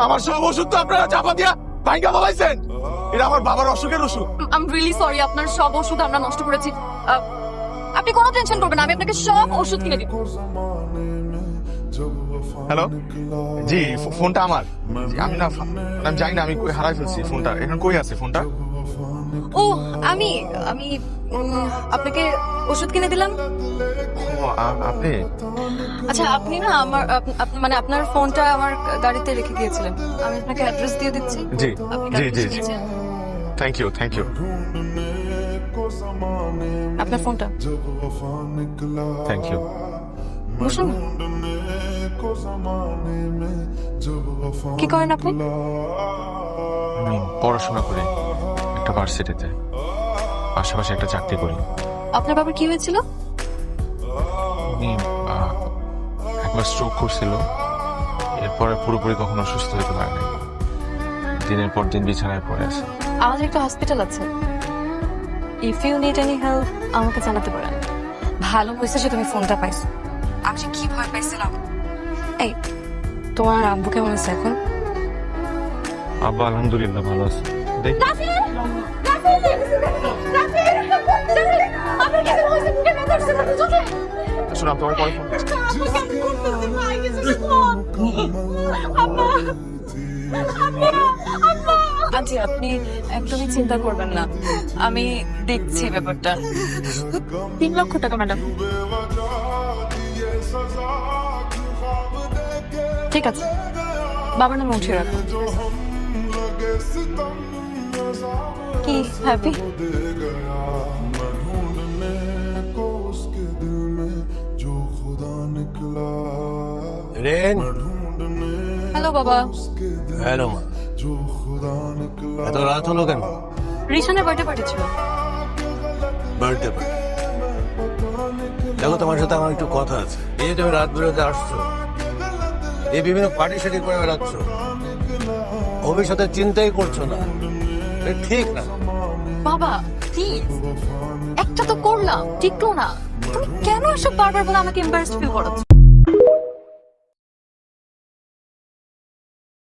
আমার সব ওষুধ তো আপনারা চাপা দিয়া ভাইঙ্গা বলাইছেন। এটা আমার বাবার অসুখের ওষুধ। আই এম রিয়েলি সরি, আপনার সব ওষুধ আমরা নষ্ট করেছি। আপনি কোনো টেনশন করবেন না, আমি আপনাকে সব ওষুধ কিনে দিব। হ্যালো, জি ফোনটা আমার। জি, আমি জানি না আমি কই হারাই ফেলছি ফোনটা। এখন কই আছে ফোনটা? ও আমি আমি আপনাকে ওষুধ কিনে দিলাম। ও, আপনি? আচ্ছা, আপনি না আমার মানে আপনার ফোনটা আমার গাড়িতে রেখে গিয়েছিলেন। আমি আপনাকে অ্যাড্রেস দিয়ে দিচ্ছি। জি আপনি জি গাড়িতে জি নিয়ে যান। থ্যাংক ইউ থ্যাংক ইউ আপনার ফোনটা থ্যাংক ইউ। বসুন। কি করেন আপনি? আমি পড়াশোনা করি একটা ভার্সিটিতে, পাশাপাশি একটা চাকরি করি। আপনার বাবার কি হয়েছিল? উনি একবার স্ট্রোক করছিল, এরপরে পুরোপুরি কখনো সুস্থ হতে পারে নাই। দিনের পর দিন বিছানায় পড়ে আছে। আমাদের একটা হসপিটাল আছে, if you need any help আমাকে জানাতে পারেন। ভালো হয়েছে যে তুমি ফোনটা পাইছো, আমি যে কি ভয় পাইছিলাম। এই, তোমার আব্বু কেমন আছে এখন? আব্বা আলহামদুলিল্লাহ ভালো আছে। দেখ শোনো, তোমার পরে ফোন করছি। আচ্ছা, আপনি একদমই চিন্তা করবেন না, আমি দেখছি ব্যাপারটা। 3 লক্ষ টাকা ম্যাডাম। ঠিক আছে, বাবার নামে উঠিয়ে রাখুন। কি হ্যাপি? রেন, হ্যালো বাবা। হ্যালো মা। এত রাত হলো কেন? রিশানের বার্থডে পার্টি ছিল। বাড়িতে দেখো, তোমার সাথে আমার একটু কথা আছে। এই যে তুমি রাত বেরোতে আসছো, এই বিভিন্ন পার্টি সার্টি করে বেড়াচ্ছ, ভবিষ্যতের চিন্তাই করছো না, এটা ঠিক না। বাবা প্লিজ, একটা তো করলাম, টিকলো না। তুমি কেন এসব বারবার বলে আমাকে এম্বারেসড ফিল করাচ্ছ?